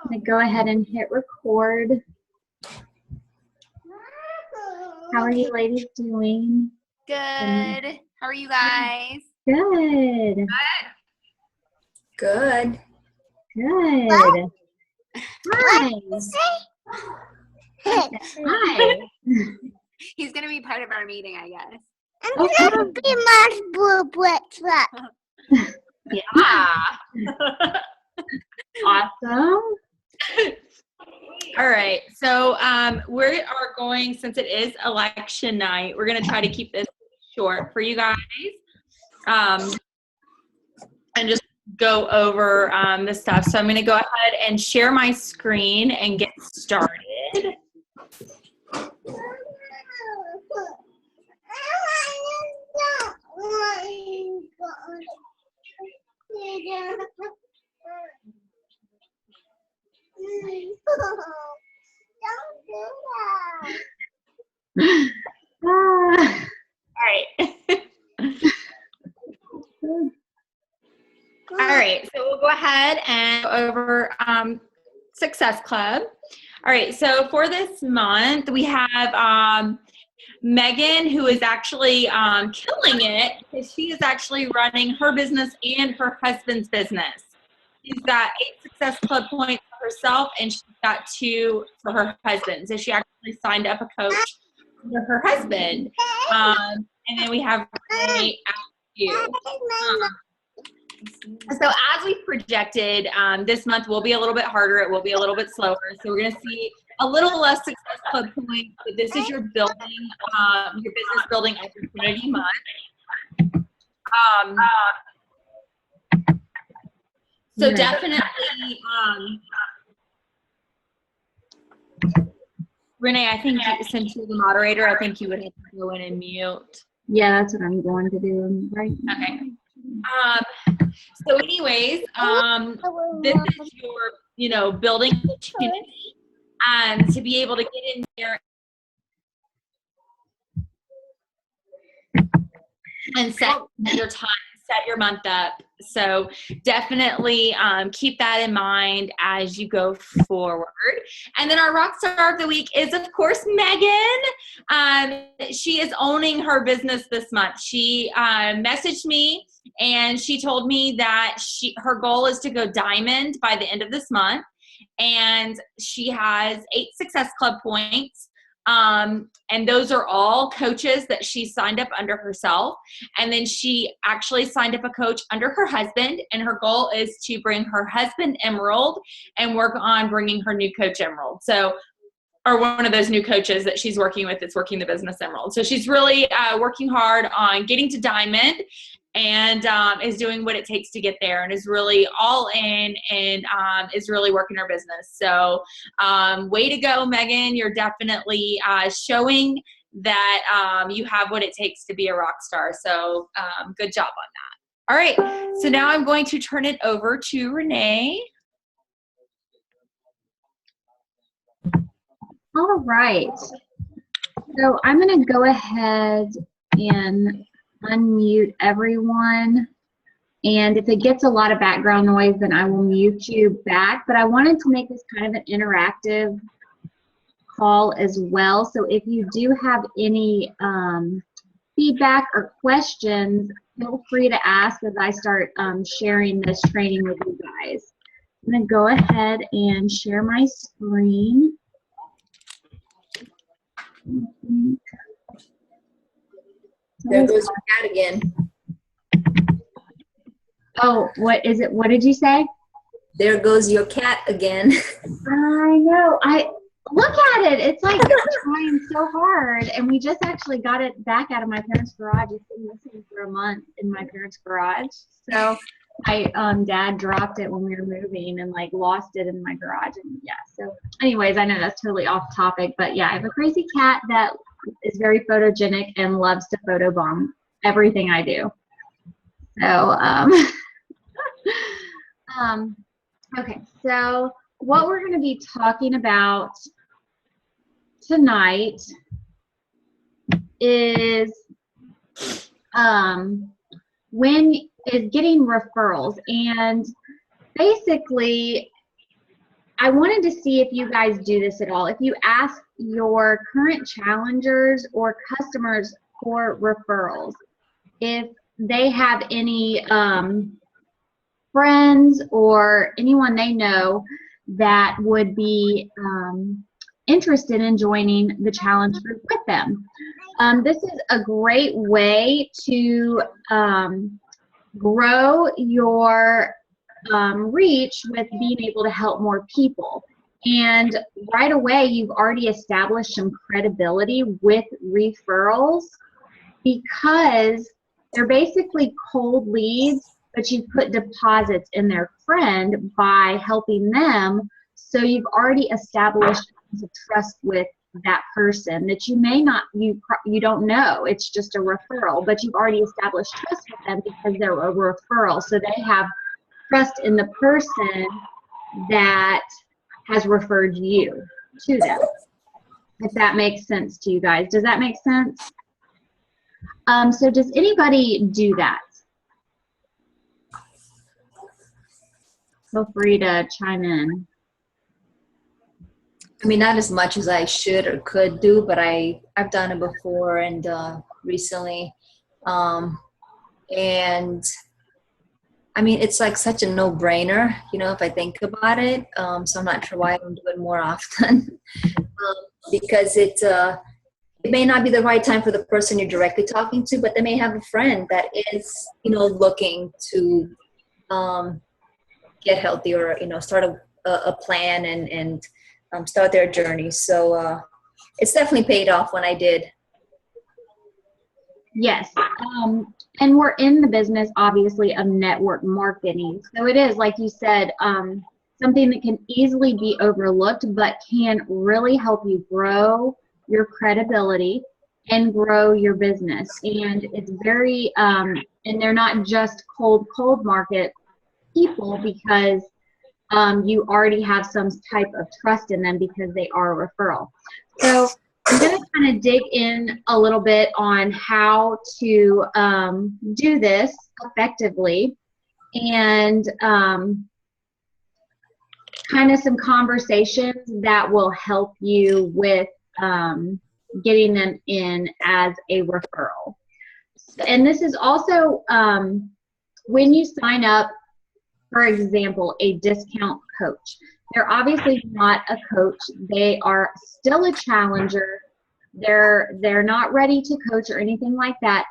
I'm going to go ahead and hit record. How are you ladies doing? Good. How are you guys? Good. Good. Good. Hi. Hi. He's going to be part of our meeting, I guess. I'm gonna be my Yeah. Awesome. All right. So we are going, since it is election night, we're going to try to keep this short for you guys and just go over this stuff. So I'm going to go ahead and share my screen and get started. All right. All right, so we'll go ahead and go over Success Club. All right, so for this month, we have Megan, who is actually killing it because she is actually running her business and her husband's business. She's got 8 Success Club points for herself, and she's got 2 for her husband. So she actually signed up a coach for her husband. And then we have Renee at you. So as we projected, this month will be a little bit harder. It will be a little bit slower. So we're going to see a little less Success Club points, but this is your building, your business building opportunity month. So definitely, Renee, I think since you're the moderator, I think you would have to go in and mute. Yeah, that's what I'm going to do right now. Okay. So anyways, this is your, building opportunity to be able to get in there and set your time, set your month up. So definitely keep that in mind as you go forward. And then our rock star of the week is, of course, Megan. She is owning her business this month. She messaged me and she told me that her goal is to go diamond by the end of this month. And she has 8 Success Club points. And those are all coaches that she signed up under herself. And then she actually signed up a coach under her husband. And her goal is to bring her husband Emerald and work on bringing her new coach Emerald. So, or one of those new coaches that she's working with that's working the business Emerald. So she's really working hard on getting to diamond and is doing what it takes to get there and is really all in and is really working her business. So way to go, Megan. You're definitely showing that you have what it takes to be a rock star. So good job on that. All right. So now I'm going to turn it over to Renee. All right. So I'm going to go ahead and unmute everyone. And if it gets a lot of background noise, then I will mute you back. But I wanted to make this kind of an interactive call as well. So if you do have any feedback or questions, feel free to ask as I start sharing this training with you guys. I'm going to go ahead and share my screen. There goes your cat again. Oh, what is it? What did you say? There goes your cat again. I know. I look at it. It's like trying so hard, and we just actually got it back out of my parents' garage. It's been missing for a month in my parents' garage. So my dad dropped it when we were moving and like lost it in my garage. And yeah. So, anyways, I know that's totally off topic, but yeah, I have a crazy cat that is very photogenic and loves to photobomb everything I do. So, okay, so what we're going to be talking about tonight is getting referrals. And basically, I wanted to see if you guys do this at all. If you ask your current challengers or customers for referrals, if they have any friends or anyone they know that would be interested in joining the challenge group with them. This is a great way to grow your reach with being able to help more people. And right away, you've already established some credibility with referrals because they're basically cold leads, but you put deposits in their friend by helping them. So you've already established a trust with that person that you may not, you don't know. It's just a referral, but you've already established trust with them because they're a referral. So they have trust in the person that has referred you to them. If that makes sense to you guys. Does that make sense? So does anybody do that? Feel free to chime in. I mean, not as much as I should or could do, but I've done it before and recently. And I mean, it's like such a no-brainer, you know, if I think about it. So I'm not sure why I don't do it more often. Because it may not be the right time for the person you're directly talking to, but they may have a friend that is, you know, looking to get healthy or, you know, start a plan and start their journey. So it's definitely paid off when I did. Yes. And we're in the business, obviously, of network marketing. So it is, like you said, something that can easily be overlooked, but can really help you grow your credibility and grow your business. And it's very, and they're not just cold market people because you already have some type of trust in them because they are a referral. So I'm going to kind of dig in a little bit on how to do this effectively and kind of some conversations that will help you with getting them in as a referral. And this is also when you sign up, for example, a discount coach. They're obviously not a coach. They are still a challenger. They're not ready to coach or anything like that.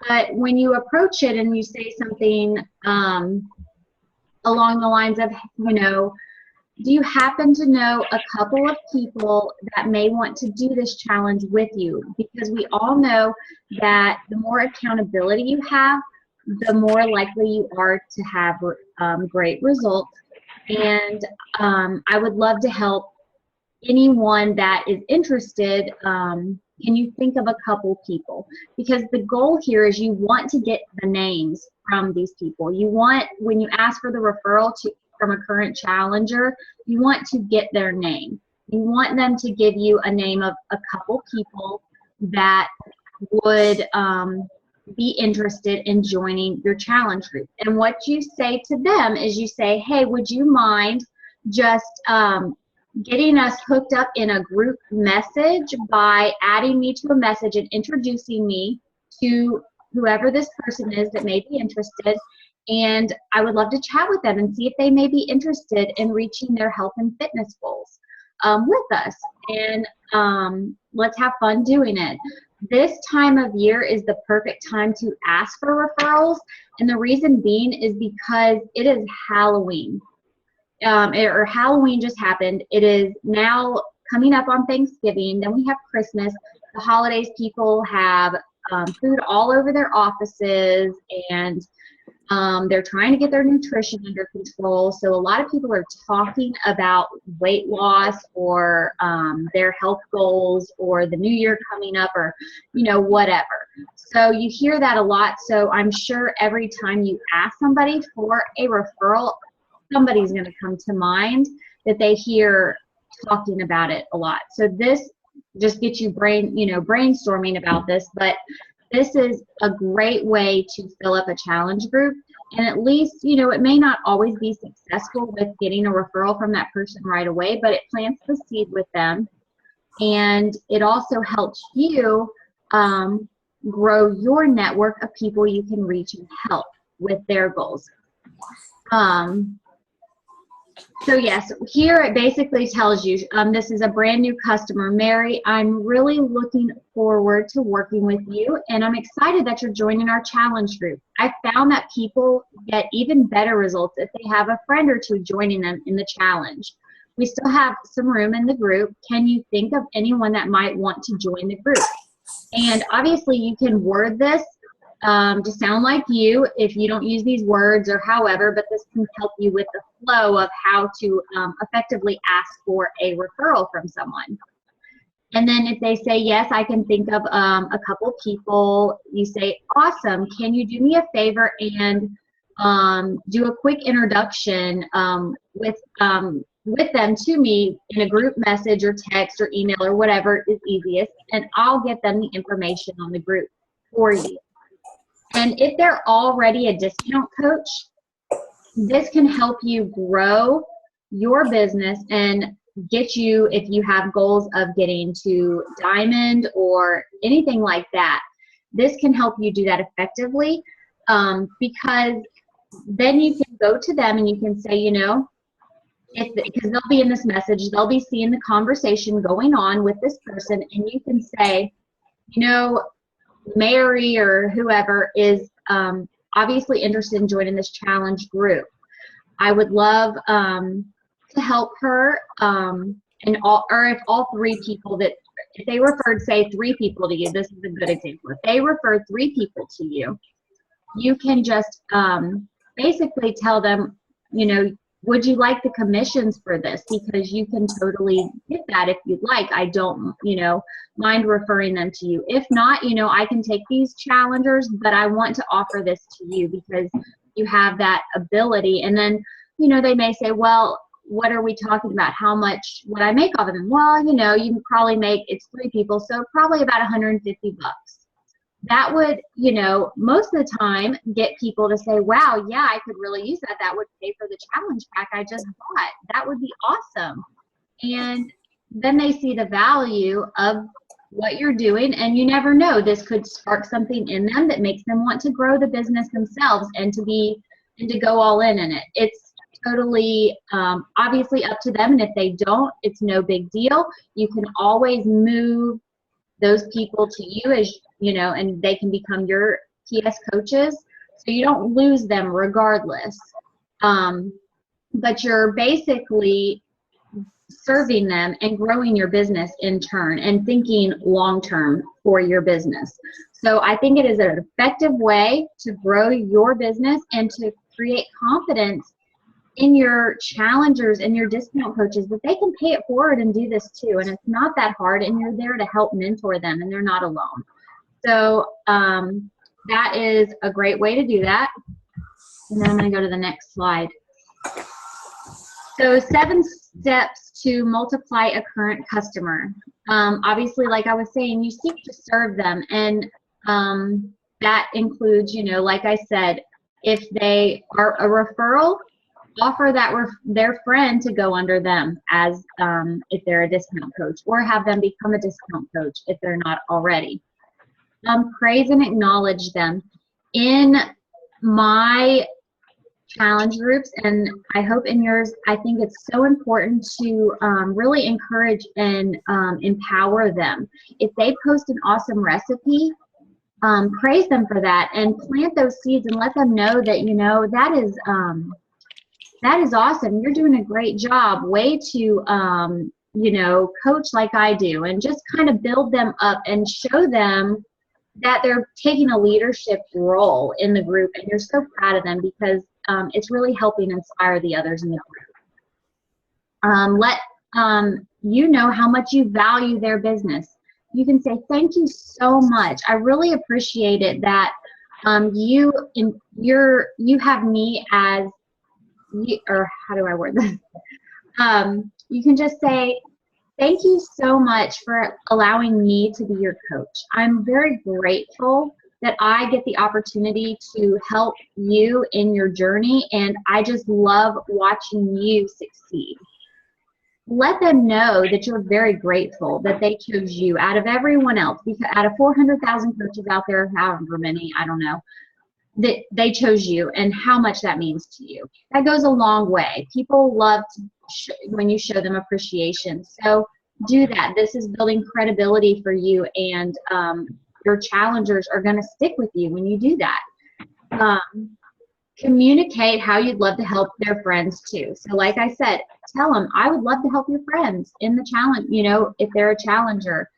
But when you approach it and you say something along the lines of, you know, do you happen to know a couple of people that may want to do this challenge with you? Because we all know that the more accountability you have, the more likely you are to have great results. And I would love to help anyone that is interested. Can you think of a couple people? Because the goal here is you want to get the names from these people. You want, when you ask for the referral from a current challenger, you want to get their name. You want them to give you a name of a couple people that would be interested in joining your challenge group. And what you say to them is you say, hey, would you mind just getting us hooked up in a group message by adding me to a message and introducing me to whoever this person is that may be interested. And I would love to chat with them and see if they may be interested in reaching their health and fitness goals with us. And let's have fun doing it. This time of year is the perfect time to ask for referrals. And the reason being is because it is Halloween. Or Halloween just happened. It is now coming up on Thanksgiving. Then we have Christmas. The holidays, people have food all over their offices, and they're trying to get their nutrition under control. So a lot of people are talking about weight loss or their health goals or the new year coming up or, you know, whatever. So you hear that a lot. So I'm sure every time you ask somebody for a referral, somebody's going to come to mind that they hear talking about it a lot. So this just gets you brainstorming about this, but this is a great way to fill up a challenge group And at least, it may not always be successful with getting a referral from that person right away, but it plants the seed with them. And it also helps you grow your network of people you can reach and help with their goals. So yes, here it basically tells you, this is a brand new customer. Mary, I'm really looking forward to working with you, and I'm excited that you're joining our challenge group. I found that people get even better results if they have a friend or two joining them in the challenge. We still have some room in the group. Can you think of anyone that might want to join the group? And obviously you can word this to sound like you if you don't use these words or however, but this can help you with the flow of how to effectively ask for a referral from someone. And then if they say, yes, I can think of a couple people, you say, awesome, can you do me a favor and do a quick introduction with them to me in a group message or text or email or whatever is easiest, and I'll get them the information on the group for you. And if they're already a discount coach, this can help you grow your business and get you, if you have goals of getting to diamond or anything like that, this can help you do that effectively, because then you can go to them and you can say, because they'll be in this message, they'll be seeing the conversation going on with this person, and you can say, Mary or whoever is obviously interested in joining this challenge group. I would love to help her, or if all three people if they referred, say, 3 people to you, this is a good example. If they referred 3 people to you, you can just basically tell them, would you like the commissions for this? Because you can totally get that if you'd like. I don't, mind referring them to you. If not, I can take these challengers, but I want to offer this to you because you have that ability. And then, they may say, well, what are we talking about? How much would I make off of them? Well, you can probably make, it's 3 people, so probably about $150. That would, most of the time get people to say, wow, yeah, I could really use that. That would pay for the challenge pack I just bought. That would be awesome. And then they see the value of what you're doing, and you never know, this could spark something in them that makes them want to grow the business themselves and to go all in it. It's totally obviously up to them, and if they don't, it's no big deal. You can always move those people to you, as and they can become your PS coaches, so you don't lose them regardless. But you're basically serving them and growing your business in turn and thinking long term for your business. So I think it is an effective way to grow your business and to create confidence in your challengers and your discount coaches that they can pay it forward and do this too. And it's not that hard, and you're there to help mentor them, and they're not alone. So that is a great way to do that. And then I'm going to go to the next slide. So 7 steps to multiply a current customer. Obviously, like I was saying, you seek to serve them. And that includes, like I said, if they are a referral, offer that their friend to go under them as if they're a discount coach, or have them become a discount coach if they're not already. Praise and acknowledge them. In my challenge groups, and I hope in yours, I think it's so important to really encourage and empower them. If they post an awesome recipe, praise them for that and plant those seeds and let them know that, that is awesome. You're doing a great job. Way to, coach like I do, and just kind of build them up and show them that they're taking a leadership role in the group, and you're so proud of them because it's really helping inspire the others in the group. Let you know how much you value their business. You can say, thank you so much. I really appreciate it that you have me as, or how do I word this? You can just say, thank you so much for allowing me to be your coach. I'm very grateful that I get the opportunity to help you in your journey, and I just love watching you succeed. Let them know that you're very grateful that they chose you out of everyone else, because out of 400,000 coaches out there, however many, I don't know, that they chose you and how much that means to you. That goes a long way. People love to when you show them appreciation. So do that. This is building credibility for you, and your challengers are going to stick with you when you do that. Communicate how you'd love to help their friends too. So like I said, tell them, I would love to help your friends in the challenge, you know, if they're a challenger,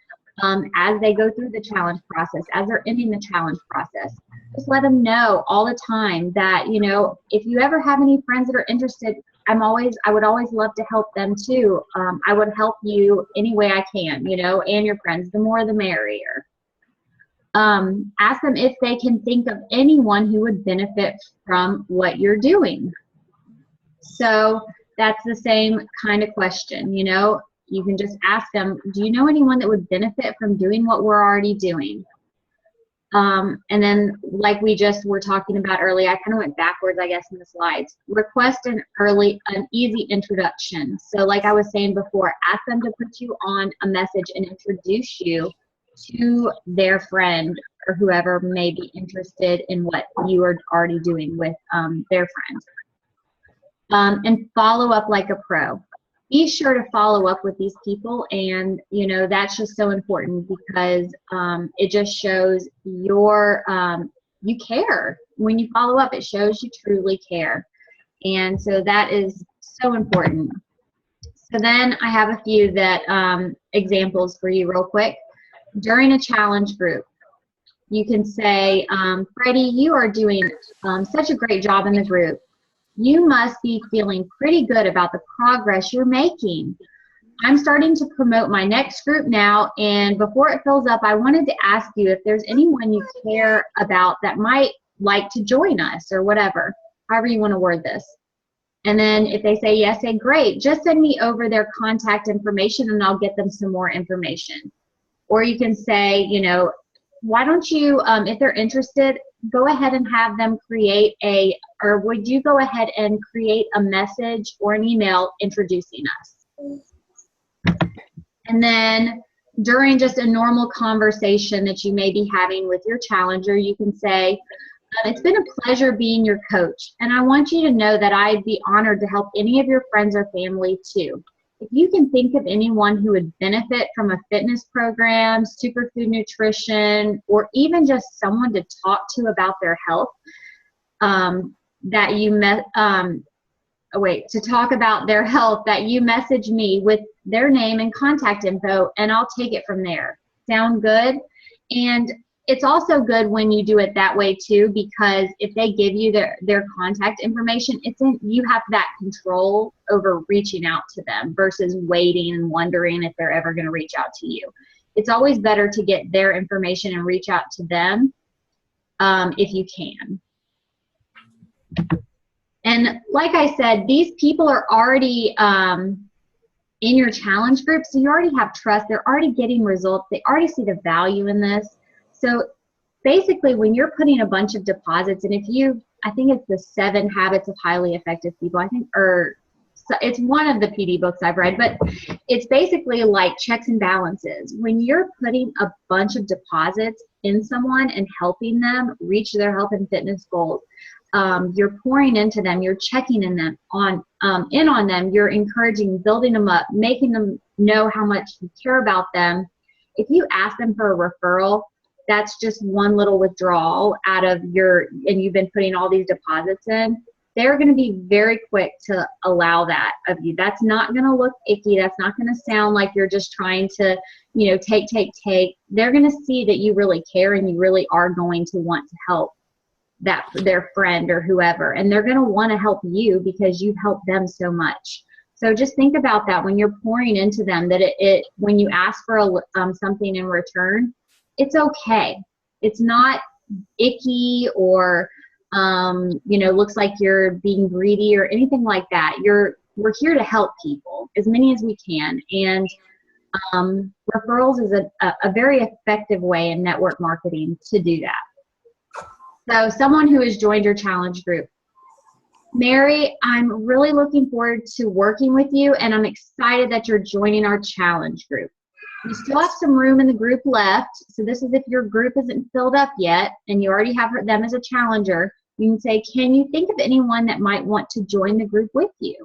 as they go through the challenge process, as they're ending the challenge process. Just let them know all the time that, you know, if you ever have any friends that are interested, I would always love to help them too. I would help you any way I can, you know, and your friends, the more the merrier. Ask them if they can think of anyone who would benefit from what you're doing. So that's the same kind of question, you know. You can just ask them, do you know anyone that would benefit from doing what we're already doing? And then like we just were talking about earlier, I kind of went backwards, I guess, in the slides. Request an easy introduction. So like I was saying before, ask them to put you on a message and introduce you to their friend or whoever may be interested in what you are already doing with their friend. And follow up like a pro. Be sure to follow up with these people, and you know that's just so important because it just shows you care. When you follow up, it shows you truly care, and so that is so important. So then I have a few that examples for you real quick. During a challenge group, you can say, Freddie, you are doing such a great job in the group. You must be feeling pretty good about the progress you're making. I'm starting to promote my next group now, and before it fills up, I wanted to ask you if there's anyone you care about that might like to join us or whatever, however you want to word this. And then if they say yes, say great, just send me over their contact information and I'll get them some more information. Or you can say, you know, why don't you, if they're interested, go ahead and have them create or would you go ahead and create a message or an email introducing us? And then during just a normal conversation that you may be having with your challenger, you can say, it's been a pleasure being your coach, and I want you to know that I'd be honored to help any of your friends or family too. If you can think of anyone who would benefit from a fitness program, superfood nutrition, or even just someone to talk to about their health, to talk about their health, that you message me with their name and contact info, and I'll take it from there. Sound good? And it's also good when you do it that way too, because if they give you their contact information, you have that control over reaching out to them versus waiting and wondering if they're ever going to reach out to you. It's always better to get their information and reach out to them if you can. And like I said, these people are already in your challenge group, so you already have trust. They're already getting results. They already see the value in this. So basically, when you're putting a bunch of deposits, and I think it's the 7 Habits of Highly Effective People, it's one of the PD books I've read, but it's basically like checks and balances. When you're putting a bunch of deposits in someone and helping them reach their health and fitness goals, you're pouring into them, you're checking in on them, you're encouraging, building them up, making them know how much you care about them. If you ask them for a referral, that's just one little withdrawal out of and you've been putting all these deposits in, they're going to be very quick to allow that of you. That's not going to look icky. That's not going to sound like you're just trying to, take. They're going to see that you really care and you really are going to want to help their friend or whoever. And they're going to want to help you because you've helped them so much. So just think about that when you're pouring into them, that when you ask for something in return, it's okay. It's not icky or, looks like you're being greedy or anything like that. We're here to help people, as many as we can. And referrals is a very effective way in network marketing to do that. So someone who has joined your challenge group. Mary, I'm really looking forward to working with you, and I'm excited that you're joining our challenge group. You still have some room in the group left, so this is if your group isn't filled up yet and you already have them as a challenger. You can say, can you think of anyone that might want to join the group with you?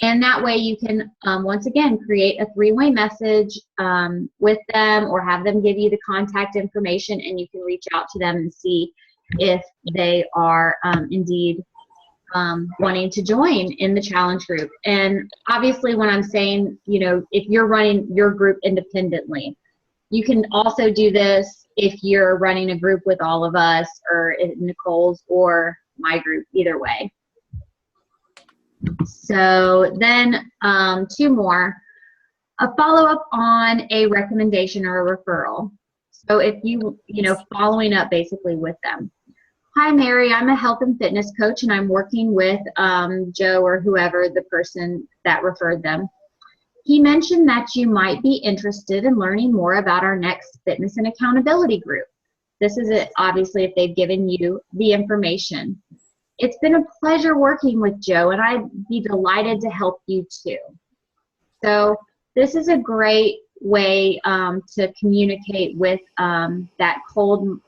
And that way you can, once again, create a three-way message with them, or have them give you the contact information, and you can reach out to them and see if they are indeed wanting to join in the challenge group. And obviously when I'm saying, if you're running your group independently, you can also do this if you're running a group with all of us, or Nicole's, or my group, either way. So then 2 more. A follow-up on a recommendation or a referral. So if following up basically with them. Hi, Mary, I'm a health and fitness coach, and I'm working with Joe, or whoever, the person that referred them. He mentioned that you might be interested in learning more about our next fitness and accountability group. This is it, obviously, if they've given you the information. It's been a pleasure working with Joe, and I'd be delighted to help you too. So this is a great way to communicate with that cold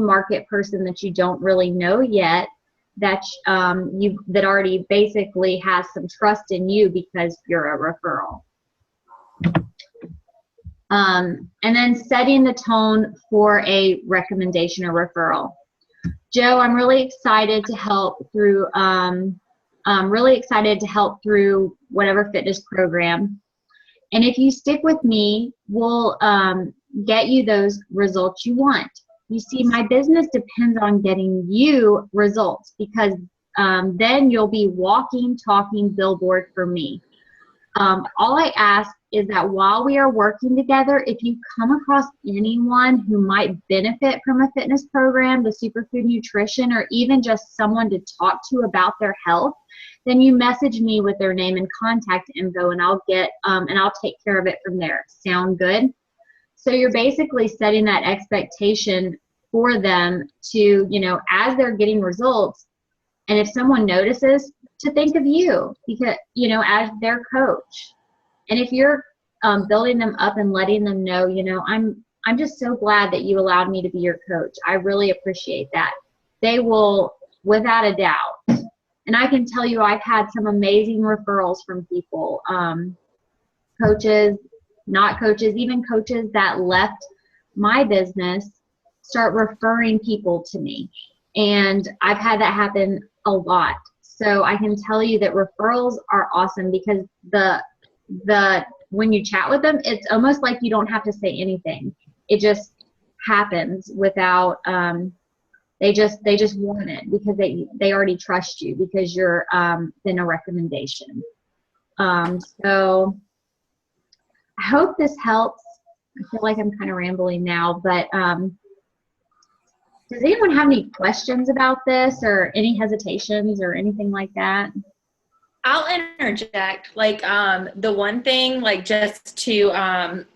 market person that you don't really know yet, that that already basically has some trust in you because you're a referral. And then setting the tone for a recommendation or referral. Joe, I'm really excited to help through whatever fitness program. And if you stick with me, we'll get you those results you want. You see, my business depends on getting you results, because then you'll be walking, talking billboard for me. All I ask is that while we are working together, if you come across anyone who might benefit from a fitness program, the superfood nutrition, or even just someone to talk to about their health, then you message me with their name and contact info, and I'll take care of it from there. Sound good? So you're basically setting that expectation for them to, as they're getting results, and if someone notices, to think of you, because, as their coach. And if you're building them up and letting them know, I'm just so glad that you allowed me to be your coach. I really appreciate that. They will, without a doubt. And I can tell you, I've had some amazing referrals from people, coaches, not coaches, even coaches that left my business start referring people to me. And I've had that happen a lot. So I can tell you that referrals are awesome, because when you chat with them, it's almost like you don't have to say anything. It just happens without, they just want it because they already trust you, because you're been a recommendation. So I hope this helps. I feel like I'm kind of rambling now, but does anyone have any questions about this, or any hesitations or anything like that? I'll interject. The one thing, just to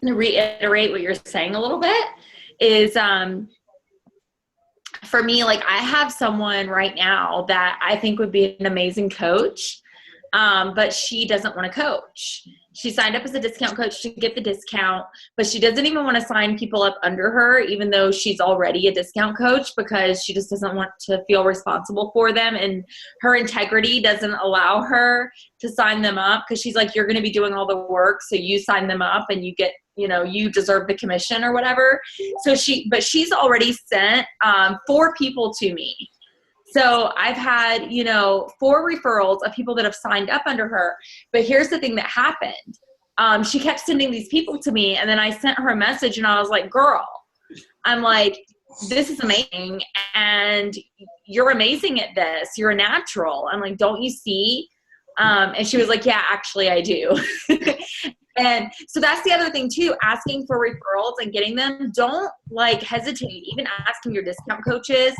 reiterate what you're saying a little bit, is for me, I have someone right now that I think would be an amazing coach, but she doesn't want to coach. She signed up as a discount coach to get the discount, but she doesn't even want to sign people up under her, even though she's already a discount coach, because she just doesn't want to feel responsible for them. And her integrity doesn't allow her to sign them up, because she's like, you're going to be doing all the work, so you sign them up and you get, you deserve the commission or whatever. But she's already sent 4 people to me. So I've had, 4 referrals of people that have signed up under her. But here's the thing that happened. She kept sending these people to me, and then I sent her a message, and I was like, girl, I'm like, this is amazing, and you're amazing at this. You're a natural. I'm like, don't you see? And she was like, yeah, actually I do. And so that's the other thing too, asking for referrals and getting them. Don't hesitate, even asking your discount coaches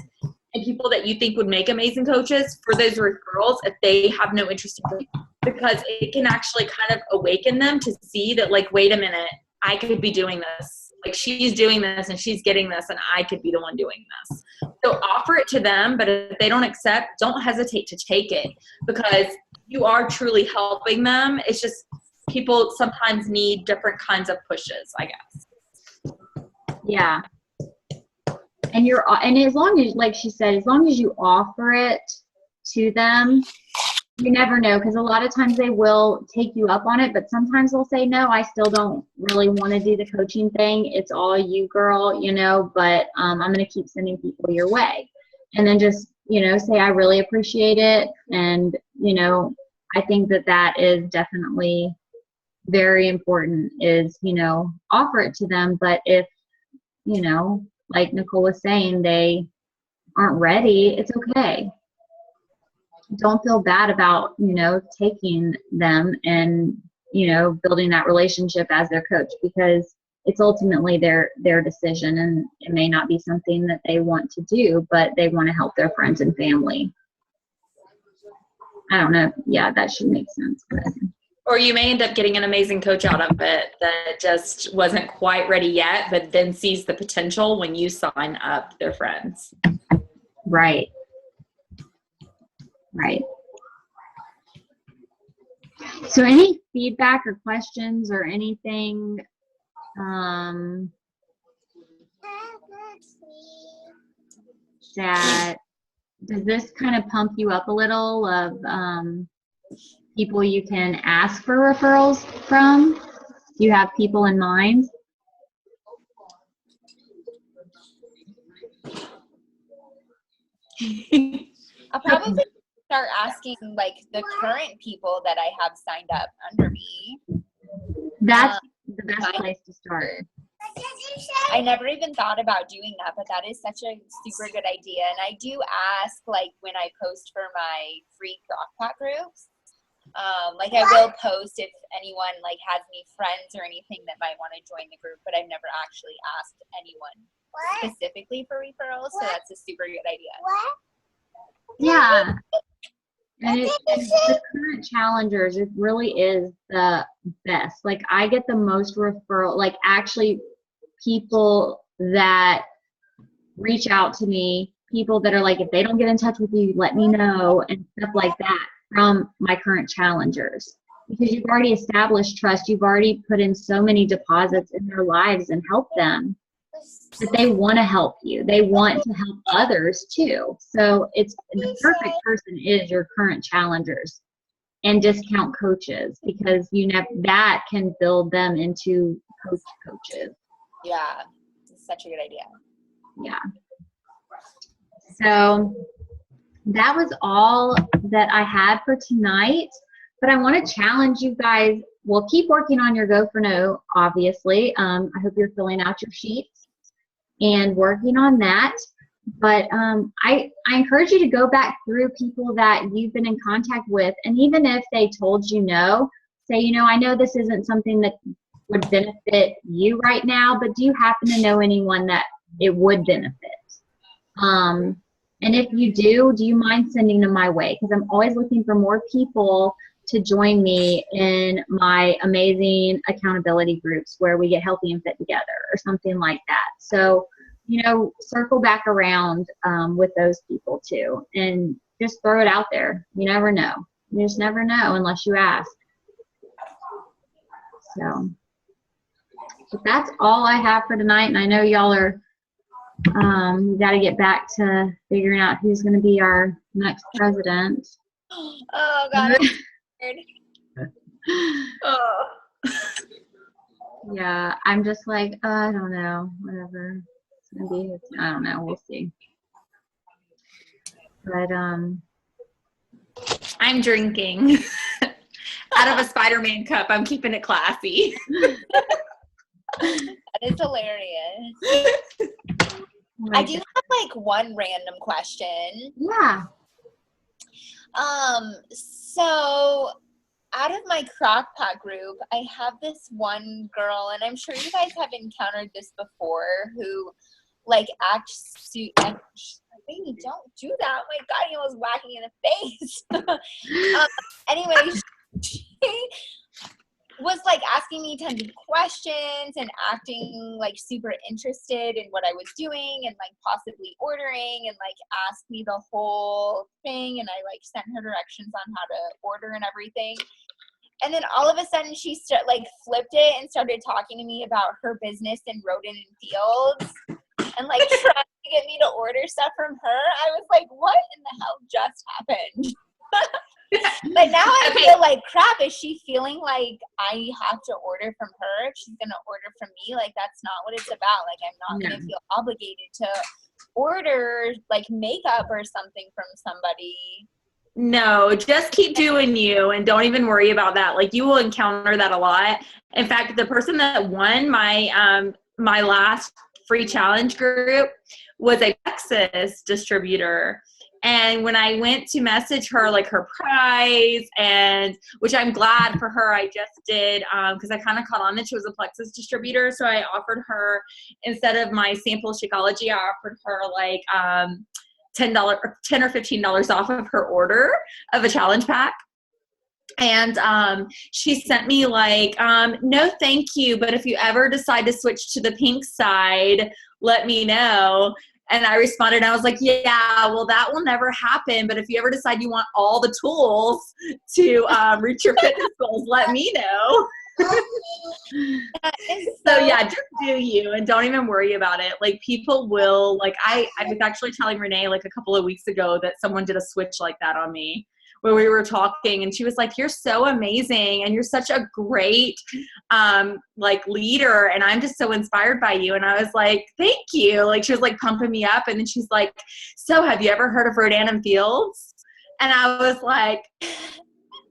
and people that you think would make amazing coaches for those referrals if they have no interest in it, because it can actually kind of awaken them to see that, wait a minute, I could be doing this Like, she's doing this and she's getting this, and I could be the one doing this. So offer it to them, but if they don't accept, don't hesitate to take it, because you are truly helping them. It's just people sometimes need different kinds of pushes, I guess. Yeah. And as long as, like she said, as long as you offer it to them, you never know, because a lot of times they will take you up on it, but sometimes they'll say, no, I still don't really want to do the coaching thing. It's all you, girl, but I'm going to keep sending people your way. And then just, say, I really appreciate it. And, I think that is definitely very important is, offer it to them. But if, like Nicole was saying, they aren't ready, it's okay. Don't feel bad about, taking them and, building that relationship as their coach, because it's ultimately their decision, and it may not be something that they want to do, but they want to help their friends and family. I don't know. Yeah, that should make sense. But. Or you may end up getting an amazing coach out of it that just wasn't quite ready yet, but then sees the potential when you sign up their friends. Right. Right. So any feedback or questions or anything that does this kind of pump you up a little of people you can ask for referrals from? Do you have people in mind? I'll probably start asking like the current people that I have signed up under me. That's the best place to start. I never even thought about doing that, but that is such a super good idea. And I do ask, like, when I post for my free crockpot groups, like I will post if anyone like has any friends or anything that might want to join the group, but I've never actually asked anyone specifically for referrals. So that's a super good idea. Yeah. And the current challengers, it really is the best. Like, I get the most referral, like actually people that reach out to me, people that are like, if they don't get in touch with you, let me know, and stuff like that from my current challengers. Because you've already established trust. You've already put in so many deposits in their lives and helped them that they want to help you. They want to help others too. So it's the perfect person is your current challengers and discount coaches, because that can build them into coaches. Yeah, it's such a good idea. Yeah. So that was all that I had for tonight, but I want to challenge you guys. We'll keep working on your Go for No, obviously. I hope you're filling out your sheets and working on that. But I encourage you to go back through people that you've been in contact with, and even if they told you no, say, I know this isn't something that would benefit you right now, but do you happen to know anyone that it would benefit? And if you do you mind sending them my way? Because I'm always looking for more people to join me in my amazing accountability groups where we get healthy and fit together or something like that. So, circle back around with those people too, and just throw it out there. You never know. You just never know unless you ask. So, but that's all I have for tonight. And I know y'all are, we got to get back to figuring out who's going to be our next president. Oh, God. I'm scared. Oh. Yeah, I'm just like, I don't know, whatever it's going to be. I don't know. We'll see. But, I'm drinking out of a Spider-Man cup. I'm keeping it classy. That is hilarious. I do have like one random question. Yeah. So out of my crockpot group, I have this one girl, and I'm sure you guys have encountered this before, who like baby, don't do that. Oh my God, he almost whacking in the face. Anyway, was like asking me tons of questions and acting like super interested in what I was doing and like possibly ordering, and like asked me the whole thing, and I like sent her directions on how to order and everything. And then all of a sudden she like flipped it and started talking to me about her business in Rodent and Fields and like trying to get me to order stuff from her. I was like, what in the hell just happened? But now I feel like crap. Is she feeling like I have to order from her if she's gonna order from me? Like, that's not what it's about. Like, I'm not gonna feel obligated to order like makeup or something from somebody. No, just keep doing you and don't even worry about that. Like, you will encounter that a lot. In fact, the person that won my my last free challenge group was a Texas distributor. And when I went to message her, like her price, and which I'm glad for her, I just did, because I kind of caught on that she was a Plexus distributor. So I offered her, instead of my sample Shakeology, I offered her like $10 or $15 off of her order of a challenge pack. And she sent me like, no, thank you, but if you ever decide to switch to the pink side, let me know. And I responded, and I was like, yeah, well, that will never happen. But if you ever decide you want all the tools to reach your fitness goals, let me know. So yeah, just do you and don't even worry about it. Like, people will, like, I was actually telling Renee like a couple of weeks ago that someone did a switch like that on me, where we were talking, and she was like, you're so amazing and you're such a great like leader, and I'm just so inspired by you. And I was like, thank you. Like, she was like pumping me up, and then she's like, so have you ever heard of Rodin and Fields? And I was like,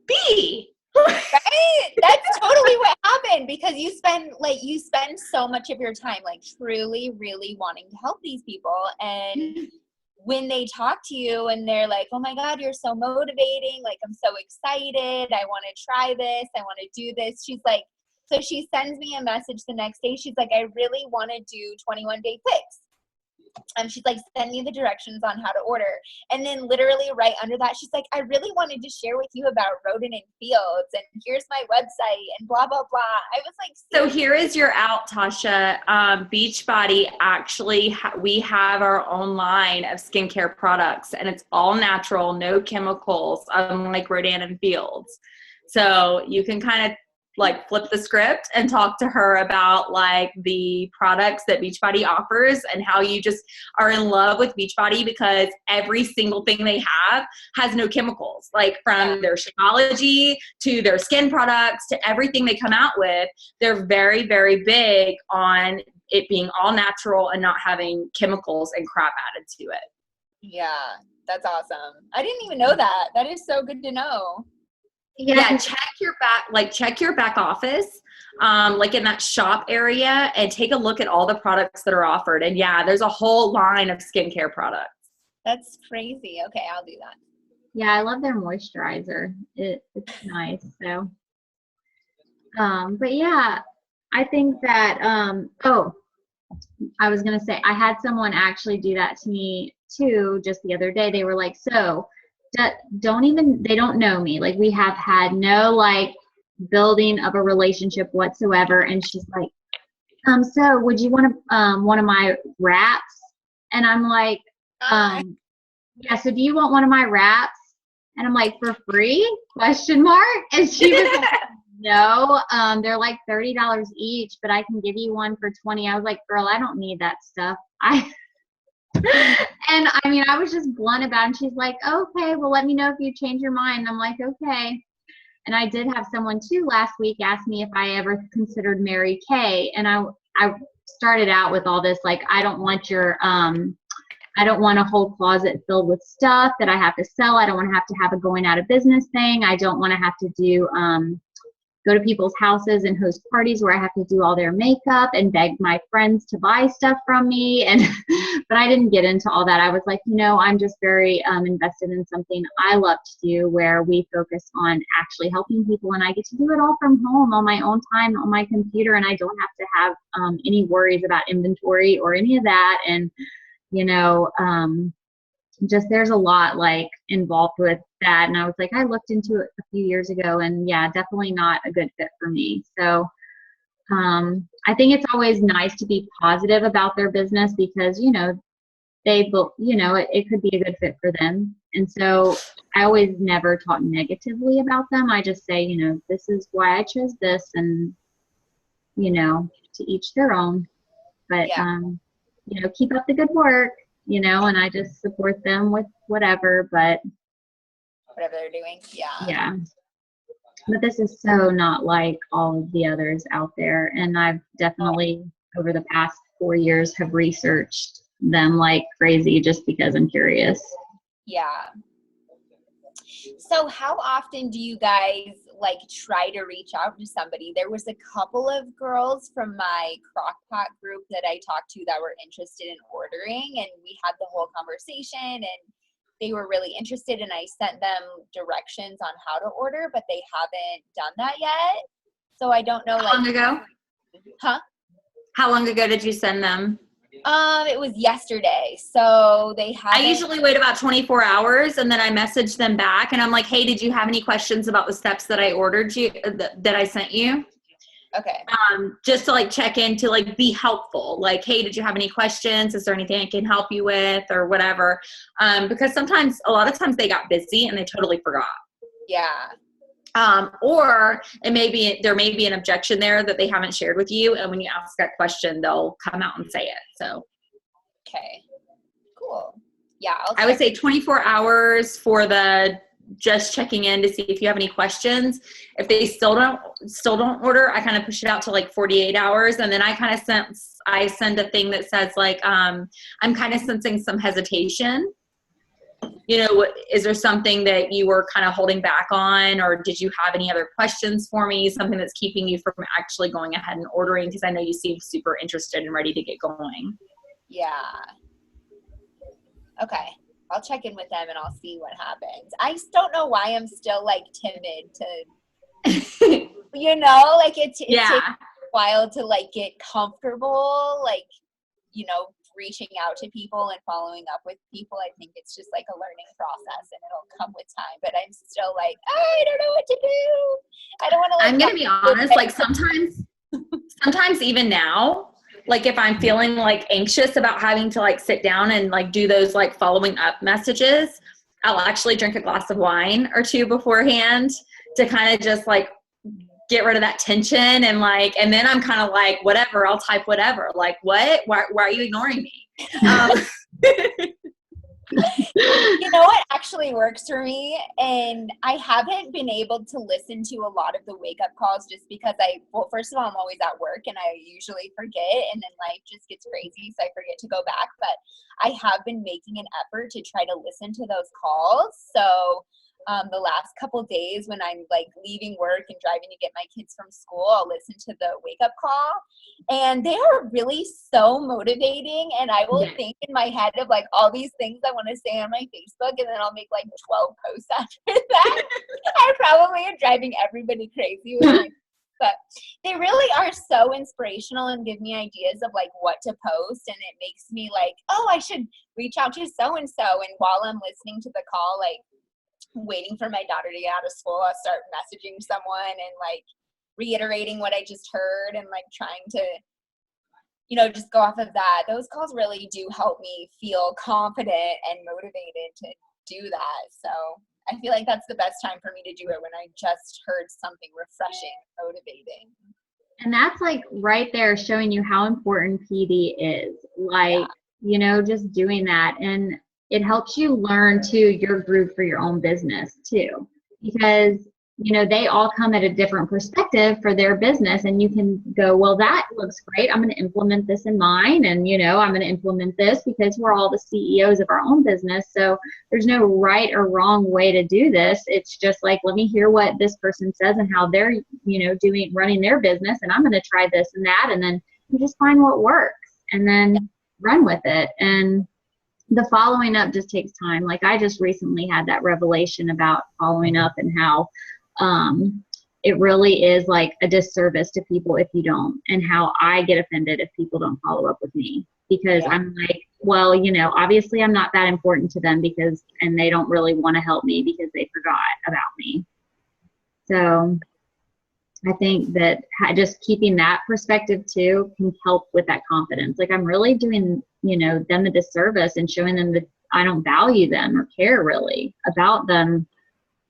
B. Right? That's totally what happened, because you spend so much of your time like truly really wanting to help these people, and when they talk to you and they're like, oh my God, you're so motivating, like I'm so excited, I want to try this, I want to do this. She's like, so she sends me a message the next day. She's like, I really want to do 21-day fix. And she's like, send me the directions on how to order. And then literally right under that, she's like, I really wanted to share with you about Rodin and Fields, and here's my website and blah, blah, blah. I was like, so here is your out, Tasha. Beachbody actually, we have our own line of skincare products, and it's all natural, no chemicals, unlike Rodin and Fields. So you can kind of like flip the script and talk to her about like the products that Beachbody offers and how you just are in love with Beachbody because every single thing they have has no chemicals, like from their Shakeology to their skin products to everything they come out with. They're very, very big on it being all natural and not having chemicals and crap added to it. Yeah, that's awesome. I didn't even know that. That is so good to know. Yeah, check your back office, like in that shop area, and take a look at all the products that are offered. And yeah, there's a whole line of skincare products. That's crazy. Okay, I'll do that. Yeah, I love their moisturizer. It's nice. So, but yeah, I think that, I was going to say, I had someone actually do that to me too just the other day. They were like, so they don't know me. Like, we have had no like building of a relationship whatsoever. And she's like, so would you want one of my wraps? And I'm like, yeah, so do you want one of my wraps? And I'm like, for free? ? And she was like, no, they're like $30 each, but I can give you one for $20. I was like, girl, I don't need that stuff. And I mean, I was just blunt about it. And she's like, okay, well, let me know if you change your mind. I'm like, okay. And I did have someone too last week ask me if I ever considered Mary Kay. And I started out with all this, like, I don't want a whole closet filled with stuff that I have to sell. I don't want to have a going out of business thing. I don't want to have to do, go to people's houses and host parties where I have to do all their makeup and beg my friends to buy stuff from me. But I didn't get into all that. I was like, I'm just very invested in something I love to do where we focus on actually helping people, and I get to do it all from home on my own time on my computer, and I don't have to have any worries about inventory or any of that. And, just there's a lot like involved with that. And I was like, I looked into it a few years ago, and yeah, definitely not a good fit for me. So I think it's always nice to be positive about their business because, you know, it could be a good fit for them. And so I always never talk negatively about them. I just say, you know, this is why I chose this, and, you know, to each their own. But, you know, keep up the good work, you know, and I just support them with whatever, but. Whatever they're doing. Yeah. Yeah. But this is so not like all of the others out there. And I've definitely, over the past 4 years, have researched them like crazy just because I'm curious. Yeah. So how often do you guys like try to reach out to somebody? There was a couple of girls from my crockpot group that I talked to that were interested in ordering, and we had the whole conversation, and they were really interested, and I sent them directions on how to order, but they haven't done that yet. So I don't know. How long ago? Huh? How long ago did you send them? It was yesterday. So they haven't. I usually wait about 24 hours and then I message them back and I'm like, hey, did you have any questions about the steps that I ordered you, that I sent you? Okay. Just to like check in to like be helpful. Like, hey, did you have any questions? Is there anything I can help you with or whatever? Because a lot of times they got busy and they totally forgot. Yeah. Or there may be an objection there that they haven't shared with you. And when you ask that question, they'll come out and say it. So. Okay, cool. Yeah. I would say 24 hours for the just checking in to see if you have any questions. If they still don't order, I kind of push it out to like 48 hours. And then I send a thing that says like, I'm kind of sensing some hesitation. You know, is there something that you were kind of holding back on, or did you have any other questions for me? Something that's keeping you from actually going ahead and ordering? Because I know you seem super interested and ready to get going. Yeah. Okay. I'll check in with them and I'll see what happens. I just don't know why I'm still like timid to, you know, like it takes a while to like get comfortable, like, you know, reaching out to people and following up with people. I think it's just like a learning process and it'll come with time, but I'm still like, I don't know what to do. I don't want to I'm going to be honest, like sometimes even now, like if I'm feeling like anxious about having to like sit down and like do those like following up messages, I'll actually drink a glass of wine or two beforehand to kind of just like get rid of that tension and like, and then I'm kind of like, whatever, I'll type whatever. Like, what? Why are you ignoring me? You know what actually works for me? And I haven't been able to listen to a lot of the wake up calls just because first of all, I'm always at work and I usually forget, and then life just gets crazy. So I forget to go back, but I have been making an effort to try to listen to those calls. So the last couple days when I'm like leaving work and driving to get my kids from school, I'll listen to the wake up call, and they are really so motivating. And I will think in my head of like all these things I want to say on my Facebook, and then I'll make like 12 posts after that. I probably am driving everybody crazy with my, but they really are so inspirational and give me ideas of like what to post, and it makes me like, oh, I should reach out to so and so. And while I'm listening to the call, like waiting for my daughter to get out of school, I'll start messaging someone and like reiterating what I just heard and like trying to, you know, just go off of that. Those calls really do help me feel confident and motivated to do that. So I feel like that's the best time for me to do it, when I just heard something refreshing, motivating. And that's like right there showing you how important PD is. Like, you know, just doing that. And it helps you learn to your group for your own business too, because, you know, they all come at a different perspective for their business, and you can go, well, that looks great. I'm going to implement this in mine. And, you know, I'm going to implement this because we're all the CEOs of our own business. So there's no right or wrong way to do this. It's just like, let me hear what this person says and how they're, you know, running their business. And I'm going to try this and that. And then you just find what works and then run with it. And the following up just takes time. Like I just recently had that revelation about following up and how it really is like a disservice to people if you don't, and how I get offended if people don't follow up with me, because I'm like, well, you know, obviously I'm not that important to them and they don't really want to help me because they forgot about me. So I think that just keeping that perspective too can help with that confidence. Like, I'm really doing, you know, them a disservice and showing them that I don't value them or care really about them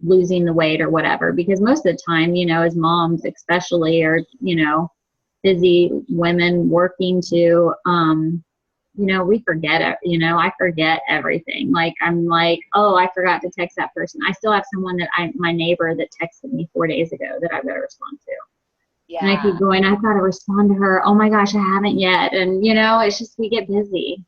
losing the weight or whatever, because most of the time, you know, as moms especially, or, you know, busy women working too, you know, we forget it, you know, I forget everything. Like, I'm like, oh, I forgot to text that person. I still have someone my neighbor that texted me 4 days ago that I better respond to. Yeah. And I keep going, I've got to respond to her. Oh my gosh, I haven't yet. And, you know, it's just, we get busy.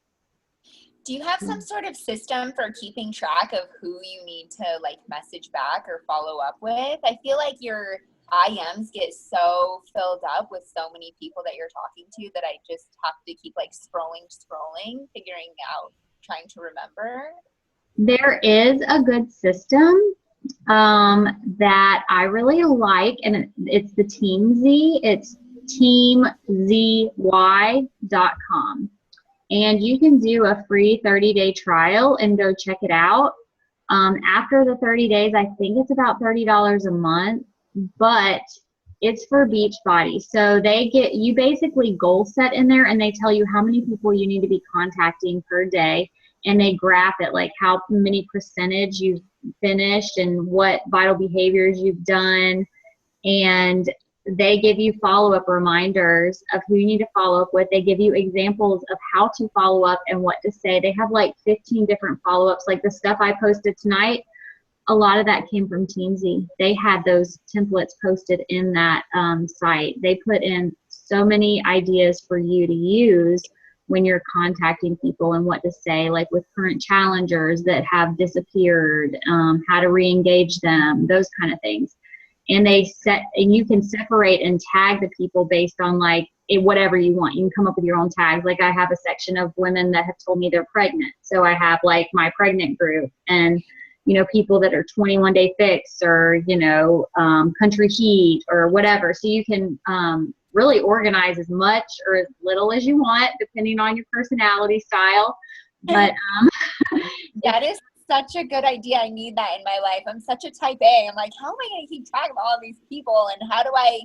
Do you have some sort of system for keeping track of who you need to like message back or follow up with? I feel like your IMs get so filled up with so many people that you're talking to that I just have to keep like scrolling, figuring out, trying to remember. There is a good system that I really like, and it's the TeamZ. It's teamzy.com. And you can do a free 30-day trial and go check it out. After the 30 days, I think it's about $30 a month, but it's for Beachbody. So you basically goal set in there, and they tell you how many people you need to be contacting per day. And they graph it, like how many percentage you've finished and what vital behaviors you've done. And they give you follow-up reminders of who you need to follow up with. They give you examples of how to follow up and what to say. They have like 15 different follow-ups. Like the stuff I posted tonight, a lot of that came from TeamZ. They had those templates posted in that site. They put in so many ideas for you to use when you're contacting people and what to say, like with current challengers that have disappeared, how to re-engage them, those kind of things. And you can separate and tag the people based on like whatever you want. You can come up with your own tags. Like I have a section of women that have told me they're pregnant. So I have like my pregnant group, and, you know, people that are 21-day fix, or, you know, country heat or whatever. So you can really organize as much or as little as you want, depending on your personality style. But that is such a good idea. I need that in my life. I'm such a type A. I'm like, how am I going to keep track of all of these people, and how do I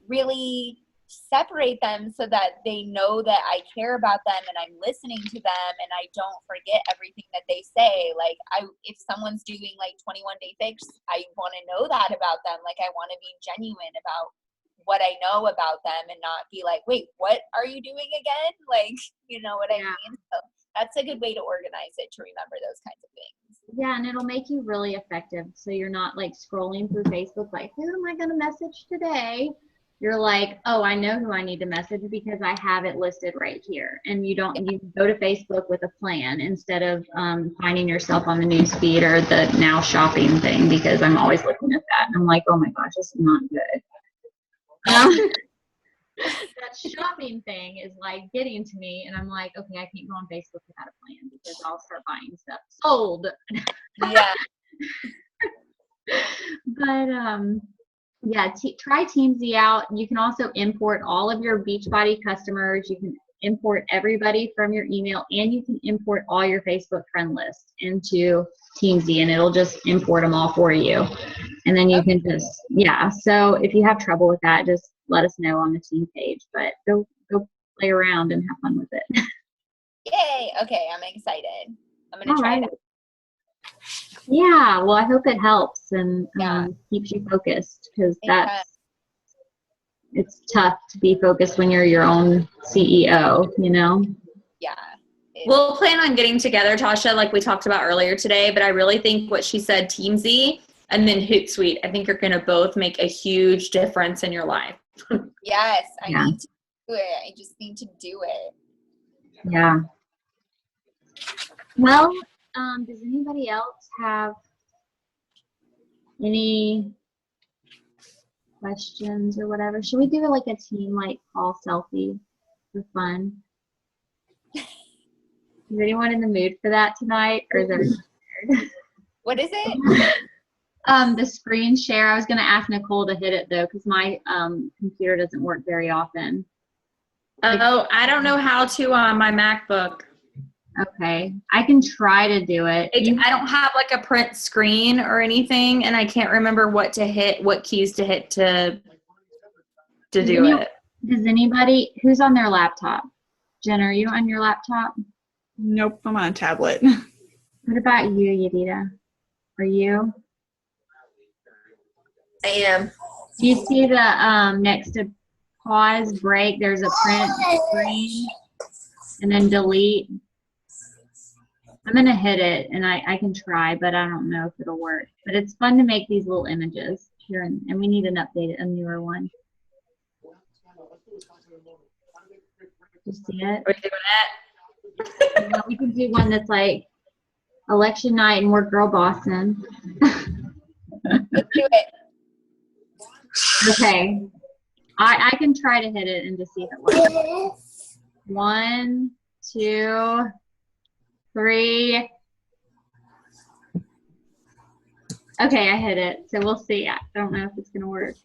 really separate them so that they know that I care about them and I'm listening to them and I don't forget everything that they say. Like, if someone's doing like 21-day fix, I want to know that about them. Like, I want to be genuine about what I know about them and not be like, wait, what are you doing again? Like, you know what I mean? So that's a good way to organize it, to remember those kinds of things. yeah, and it'll make you really effective. So you're not like scrolling through Facebook like, who am I going to message today? You're like, oh, I know who I need to message because I have it listed right here. And you go to Facebook with a plan instead of finding yourself on the news feed or the now shopping thing, because I'm always looking at that. And I'm like, oh my gosh, this is not good. That shopping thing is like getting to me, and I'm like, okay, I can't go on Facebook without a plan because I'll start buying stuff. Sold. Yeah. But yeah, try TeamZ out. You can also import all of your Beachbody customers. You can import everybody from your email, and you can import all your Facebook friend list into TeamZ, and it'll just import them all for you. And then you can just, so if you have trouble with that, just let us know on the team page, but go play around and have fun with it. Yay. Okay. I'm excited. I'm going to try it out. Yeah, well, I hope it helps and keeps you focused, because it's tough to be focused when you're your own CEO, you know? Yeah. We'll plan on getting together, Tasha, like we talked about earlier today, but I really think what she said, TeamZ and then Hootsuite, I think are going to both make a huge difference in your life. Yes, I need to do it. I just need to do it. Yeah. Well, does anybody else have any questions or whatever? Should we do like a team like call selfie for fun? Is anyone in the mood for that tonight, or is everyone scared? What is it? The screen share, I was going to ask Nicole to hit it though, because my computer doesn't work very often. Oh, I don't know how to on my MacBook. Okay, I can try to do it. I don't have like a print screen or anything, and I can't remember what to hit, what keys to hit to do it. Does anybody, who's on their laptop? Jen, are you on your laptop? Nope, I'm on a tablet. What about you, Yadida? Are you? I am. Do you see the next to pause, break, there's a print screen, and then delete? I'm going to hit it, and I can try, but I don't know if it'll work. But it's fun to make these little images here, and we need an updated, a newer one. You see it? Are you doing it? We can do one that's like election night and we're girl bossing. Let's do it. Okay. I can try to hit it and just see if it works. 1, 2, 3. Okay, I hit it. So we'll see. I don't know if it's going to work.